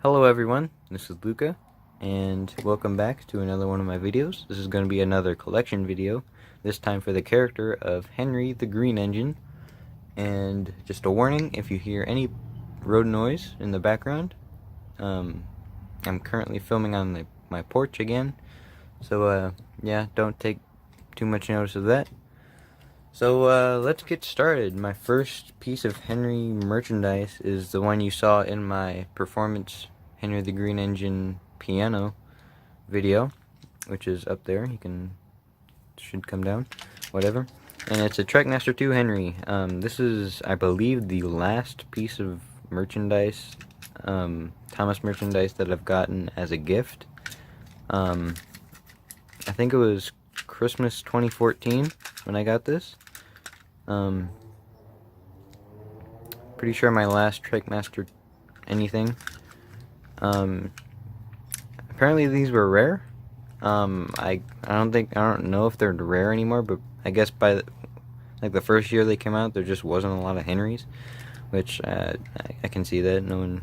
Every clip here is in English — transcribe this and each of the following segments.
Hello everyone, this is Luca, and welcome back to another one of my videos. This is going to be another collection video, this time for the character of Henry the Green Engine. And just a warning, if you hear any road noise in the background, I'm currently filming on my porch again, so yeah, don't take too much notice of that. So let's get started. My first piece of Henry merchandise is the one you saw in my performance Henry the Green Engine piano video, which is up there. Should come down, whatever. And it's a Trackmaster 2 Henry. This is, I believe, the last piece of merchandise, Thomas merchandise that I've gotten as a gift. I think it was Christmas 2014 when I got this. Pretty sure my last Trackmaster anything. Apparently these were rare. I don't know if they're rare anymore, but I guess by the first year they came out, there just wasn't a lot of Henrys, which I can see that no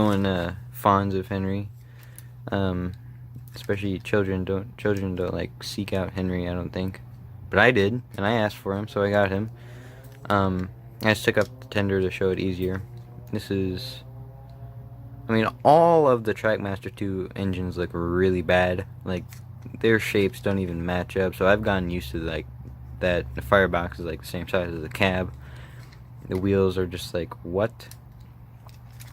one fawns of Henry. Especially children don't like seek out Henry, I don't think. But I did, and I asked for him, so I got him. I just took up the tender to show it easier. This is, I mean, all of the Trackmaster 2 engines look really bad. Like, their shapes don't even match up, so I've gotten used to like that. The firebox is like the same size as the cab. The wheels are just like, what?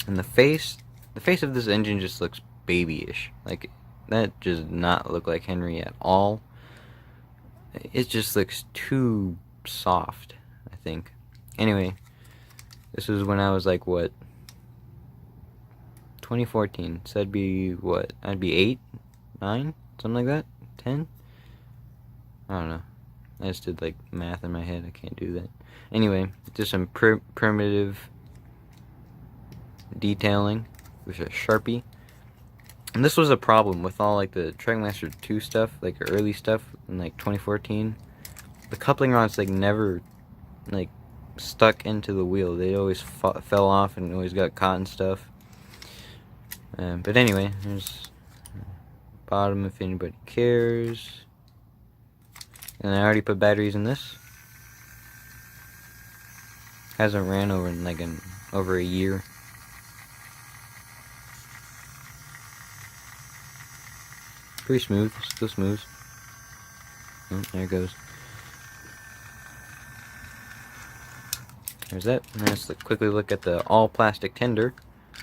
And the face of this engine just looks babyish. Like, that does not look like Henry at all. It just looks too soft, I think. Anyway, this was when I was like, what? 2014. So I'd be, what? I'd be 8, 9? Something like that? 10? I don't know. I just did like math in my head. I can't do that. Anyway, just some primitive detailing with a Sharpie. And this was a problem with all like the Trackmaster 2 stuff, like early stuff in like 2014. The coupling rods like never like stuck into the wheel. They always fell off and always got caught and stuff. But anyway, here's bottom if anybody cares. And I already put batteries in this. Hasn't ran over in like over a year. Pretty smooth, still smooth. Oh, there it goes. There's that. And let's quickly look at the all plastic tender.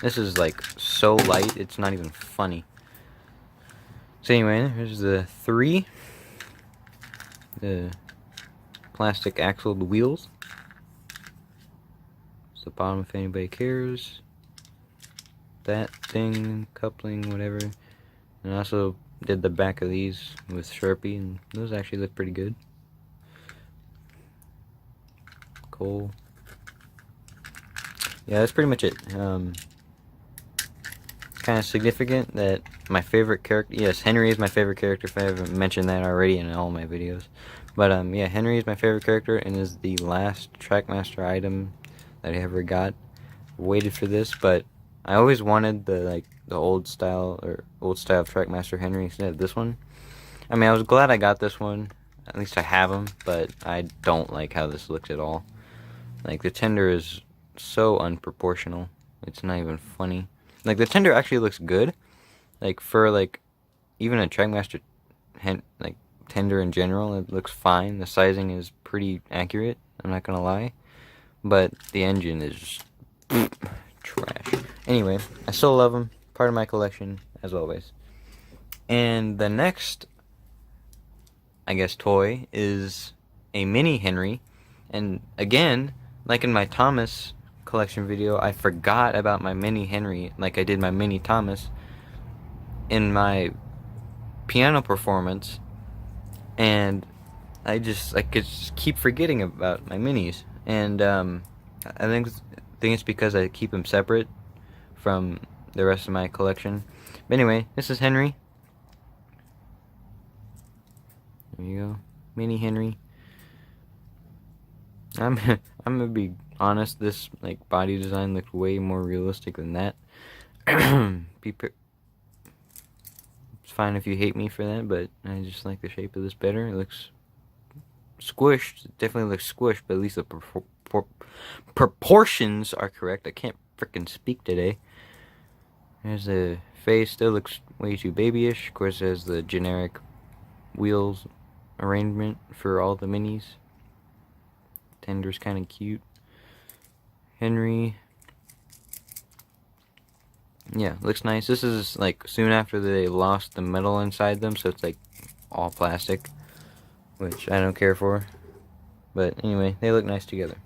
This is like so light, it's not even funny. So anyway, here's the 3. The plastic axle wheels. It's the bottom if anybody cares. That thing, coupling, whatever. And I also did the back of these with Sharpie, and those actually look pretty good. Cool. Yeah, that's pretty much it. Kind of significant that my favorite character, yes, Henry is my favorite character, if I haven't mentioned that already in all my videos. But yeah, Henry is my favorite character and is the last Trackmaster item that I ever got. Waited for this, but I always wanted the old style of Trackmaster Henry instead of this one. I mean, I was glad I got this one. At least I have him, but I don't like how this looks at all. Like, the tender is so unproportional. It's not even funny. Like, the tender actually looks good. Like, for like even a Trackmaster like tender in general, it looks fine. The sizing is pretty accurate, I'm not gonna lie. But the engine is just trash. Anyway, I still love them. Part of my collection, as always. And the next, I guess, toy is a mini Henry. And again, like in my Thomas collection video, I forgot about my mini Henry, like I did my mini Thomas in my piano performance. And I could just keep forgetting about my minis. And I think it's because I keep them separate from the rest of my collection. But anyway, this is Henry. There you go, mini Henry. I'm gonna be honest. This like body design looked way more realistic than that. It's fine if you hate me for that, but I just like the shape of this better. It looks squished. It definitely looks squished, but at least the proportions are correct. I can't frickin' speak today. There's the face. Still looks way too babyish. Of course, there's the generic wheels arrangement for all the minis. Tender's kind of cute. Henry. Yeah, looks nice. This is like soon after they lost the metal inside them, so it's like all plastic, which I don't care for. But anyway, they look nice together.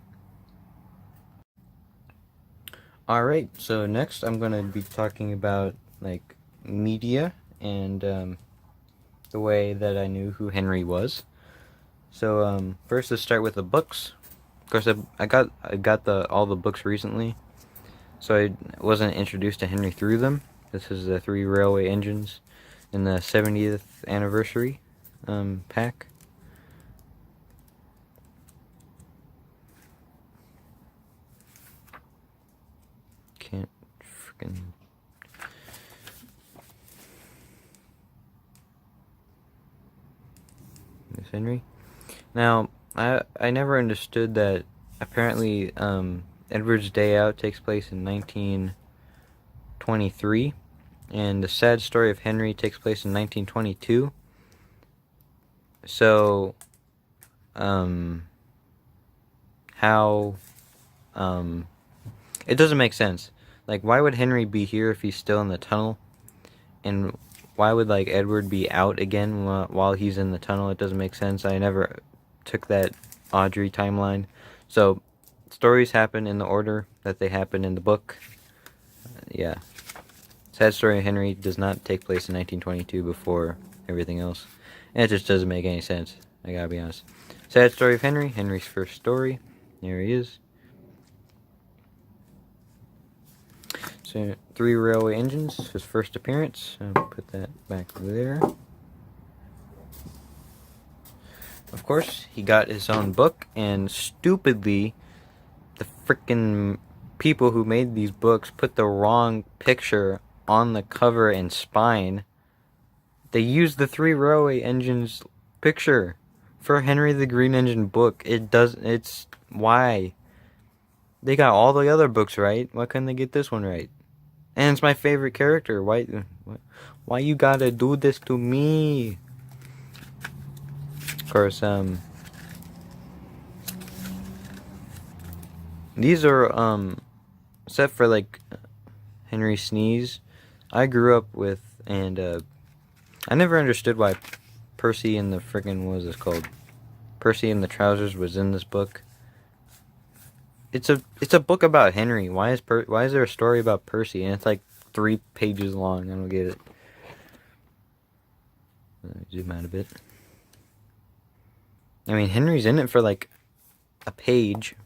Alright, so next I'm going to be talking about like media and the way that I knew who Henry was. So first let's start with the books. Of course, I got all the books recently, so I wasn't introduced to Henry through them. This is the 3 railway engines in the 70th anniversary pack. Can't freaking. Miss Henry. Now, I never understood that apparently Edward's Day Out takes place in 1923, and the Sad Story of Henry takes place in 1922. So, how, it doesn't make sense. Like, why would Henry be here if he's still in the tunnel? And why would, like, Edward be out again while he's in the tunnel? It doesn't make sense. I never took that Audrey timeline. So, stories happen in the order that they happen in the book. Yeah. Sad Story of Henry does not take place in 1922 before everything else. And it just doesn't make any sense. I gotta be honest. Sad Story of Henry, Henry's first story. There he is. So, 3 railway engines, his first appearance. I'll put that back there. Of course, he got his own book, and stupidly, the frickin' people who made these books put the wrong picture on the cover and spine. They used the 3 railway engines picture for Henry the Green Engine book. It's why? They got all the other books right. Why couldn't they get this one right? And it's my favorite character. Why you gotta do this to me? Of course, these are, except for, like, Henry Sneeze, I grew up with, and, I never understood why Percy and the friggin', what was this called? Percy and the Trousers was in this book. It's a book about Henry. Why is there a story about Percy? And it's like 3 pages long. I don't get it. Let me zoom out a bit. I mean, Henry's in it for like a page.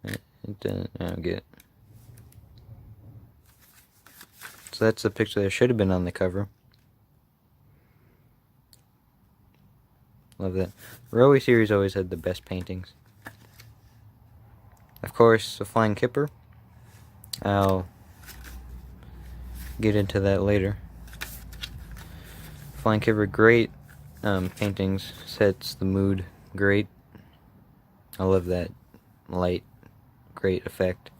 I don't get it. So that's the picture that should have been on the cover. Love that. Railway series always had the best paintings. Of course, the Flying Kipper. I'll get into that later. Flying Kipper, great paintings. Sets the mood great. I love that light. Great effect.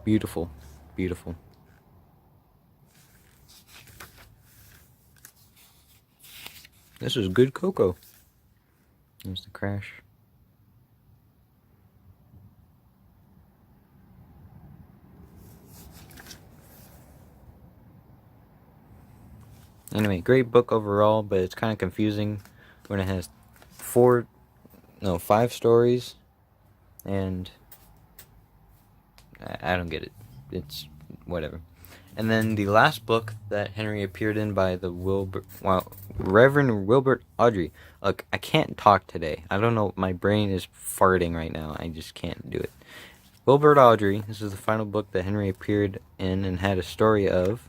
Beautiful. Beautiful. This is good cocoa. There's the crash. Anyway, great book overall, but it's kind of confusing when it has 5 stories, and I don't get it. It's whatever. And then the last book that Henry appeared in by the Reverend Wilbert Audrey. Look, I can't talk today. I don't know. My brain is farting right now. I just can't do it. Wilbert Audrey. This is the final book that Henry appeared in and had a story of.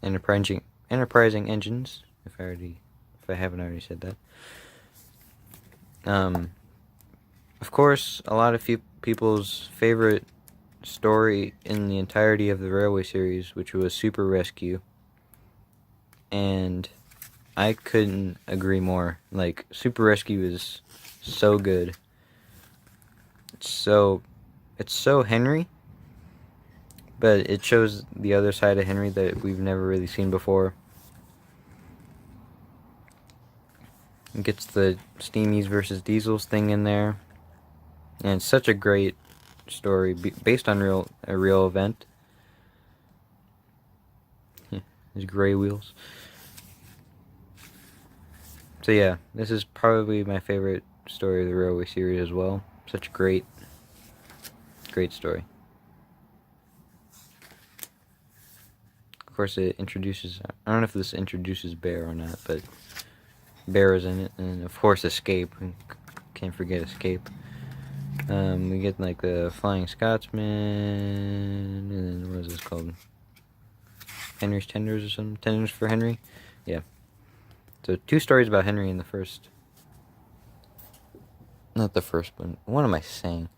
Enterprising engines. If I haven't already said that. Of course, a lot of people's favorite story in the entirety of the Railway series, which was Super Rescue. And I couldn't agree more. Like, Super Rescue is so good. It's so Henry, but it shows the other side of Henry that we've never really seen before. It gets the Steamies versus Diesels thing in there. And it's such a great story based on a real event. There's gray wheels. So yeah, this is probably my favorite story of the Railway series as well. Such a great story. Of course, it introduces, I don't know if this introduces Bear or not, but Bear is in it, and of course Escape. Can't forget Escape. We get like the Flying Scotsman, and then what is this called? Henry's Tenders or something? Tenders for Henry? Yeah. So 2 stories about Henry in the first. Not the first one. What am I saying?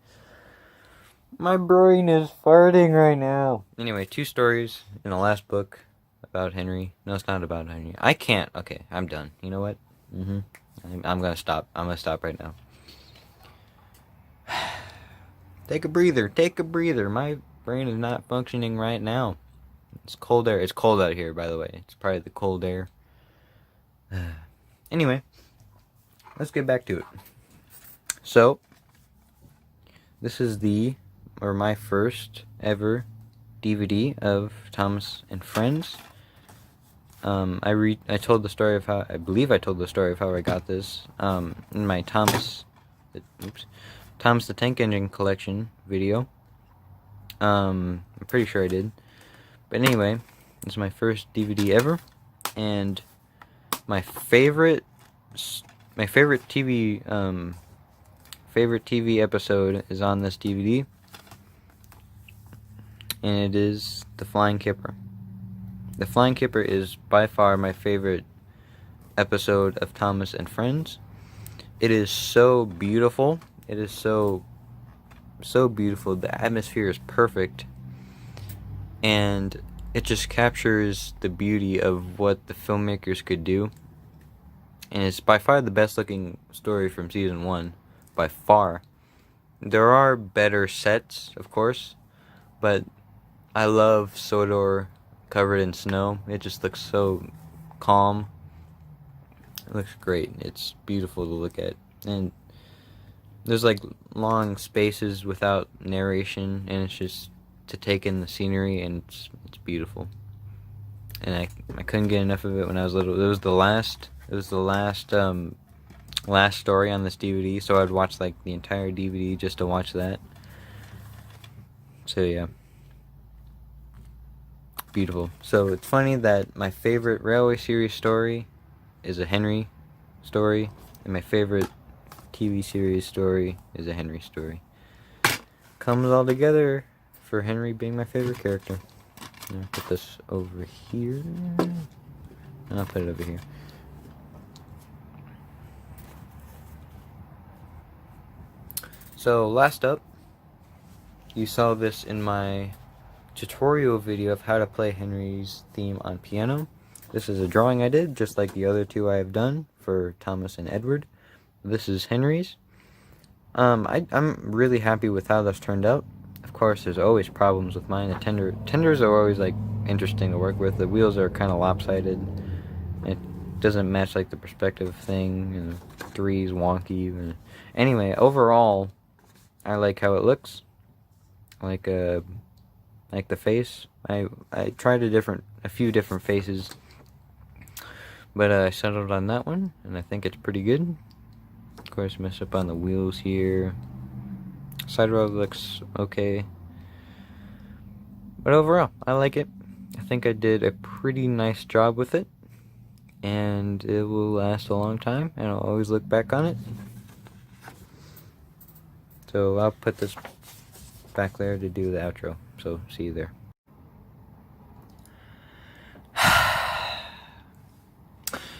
My brain is farting right now. Anyway, 2 stories in the last book about Henry. No, it's not about Henry. I can't. Okay, I'm done. You know what? I'm gonna stop. I'm gonna stop right now. Take a breather. Take a breather. My brain is not functioning right now. It's cold air. It's cold out here, by the way. It's probably the cold air. Anyway, let's get back to it. So, this is my first ever DVD of Thomas and Friends. I told the story of how, I believe I told the story of how I got this, in my Thomas the Tank Engine collection video. I'm pretty sure I did. But anyway, this is my first DVD ever, and my favorite TV episode is on this DVD, and it is The Flying Kipper. The Flying Kipper is by far my favorite episode of Thomas and Friends. It is so beautiful. It is so beautiful. The atmosphere is perfect, and it just captures the beauty of what the filmmakers could do. And it's by far the best looking story from season 1. By far. There are better sets, of course, but I love Sodor covered in snow. It just looks so calm. It looks great. It's beautiful to look at. And there's like long spaces without narration, and it's just to take in the scenery, and it's beautiful. And I couldn't get enough of it when I was little. It was the last story on this DVD, so I'd watch like the entire DVD just to watch that. So yeah, beautiful. So it's funny that my favorite Railway series story is a Henry story, and my favorite TV series story is a Henry story. Comes all together for Henry being my favorite character. I'll put this over here. And I'll put it over here. So last up, you saw this in my tutorial video of how to play Henry's theme on piano. This is a drawing I did, just like the other 2 I have done for Thomas and Edward. This is Henry's. I'm really happy with how this turned out. Of course, there's always problems with mine. The tenders are always like interesting to work with. The wheels are kind of lopsided. It doesn't match like the perspective thing, and 3's wonky. Anyway, overall, I like how it looks. I like the face. I tried a few different faces, but I settled on that one, and I think it's pretty good. Of course, mess up on the wheels here. Side road looks okay, but overall, I like it. I think I did a pretty nice job with it, and it will last a long time, and I'll always look back on it. So I'll put this back there to do the outro. So see you there.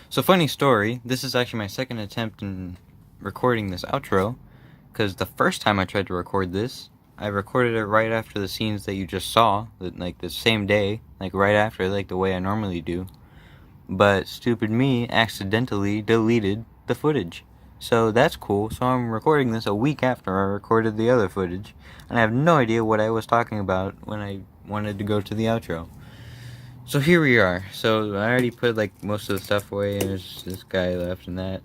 So funny story, this is actually my second attempt in recording this outro, because the first time I tried to record this, I recorded it right after the scenes that you just saw, like the same day, like right after, like the way I normally do. But stupid me accidentally deleted the footage. So that's cool. So I'm recording this a week after I recorded the other footage, and I have no idea what I was talking about when I wanted to go to the outro. So here we are. So I already put like most of the stuff away. There's this guy left and that.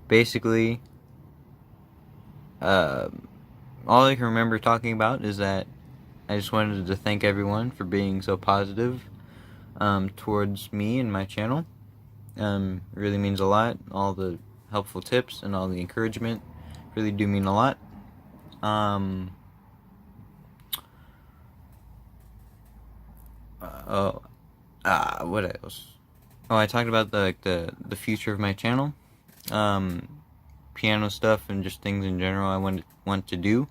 Basically, all I can remember talking about is that I just wanted to thank everyone for being so positive towards me and my channel. It really means a lot. All the helpful tips and all the encouragement really do mean a lot. What else? Oh, I talked about the future of my channel, piano stuff and just things in general I want to do.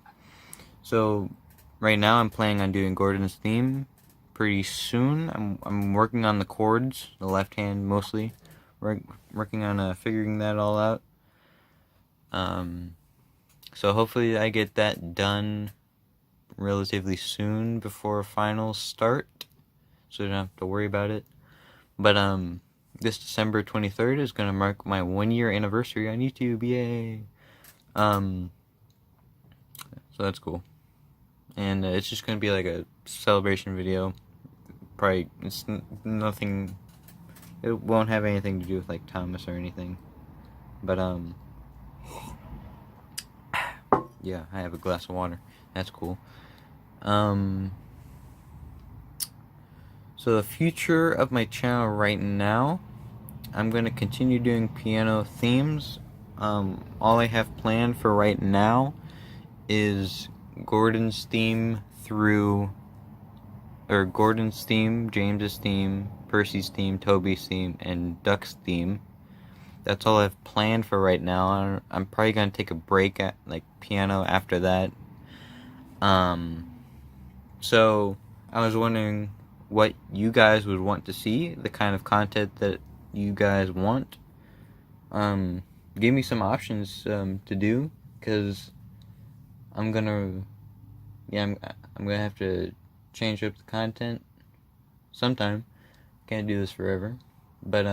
So right now I'm planning on doing Gordon's theme pretty soon. I'm working on the chords, the left hand mostly. Working on figuring that all out. So hopefully I get that done relatively soon before finals start, so I don't have to worry about it. But this December 23rd is gonna mark my 1-year anniversary on YouTube. Yay! So that's cool, and it's just gonna be like a celebration video. Probably it's nothing. It won't have anything to do with like Thomas or anything. But yeah, I have a glass of water. That's cool. So the future of my channel right now, I'm going to continue doing piano themes. All I have planned for right now is Gordon's theme Gordon's theme, James's theme, Percy's theme, Toby's theme, and Duck's theme. That's all I've planned for right now. I'm probably going to take a break at like piano after that. So I was wondering what you guys would want to see, the kind of content that you guys want. Give me some options to do, because I'm gonna have to change up the content sometime. Can't do this forever. But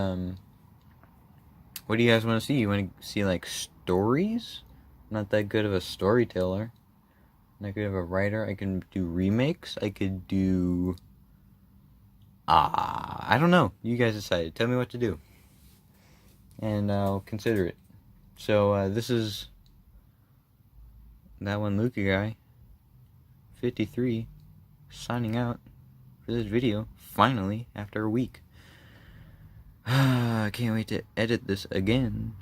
what do you guys want to see? You want to see like stories? I'm not that good of a storyteller. Not good of a writer. I can do remakes. I could do I don't know. You guys decide. Tell me what to do, and I'll consider it. So this is that one Luca guy, 53, signing out for this video. Finally, after a week. I can't wait to edit this again.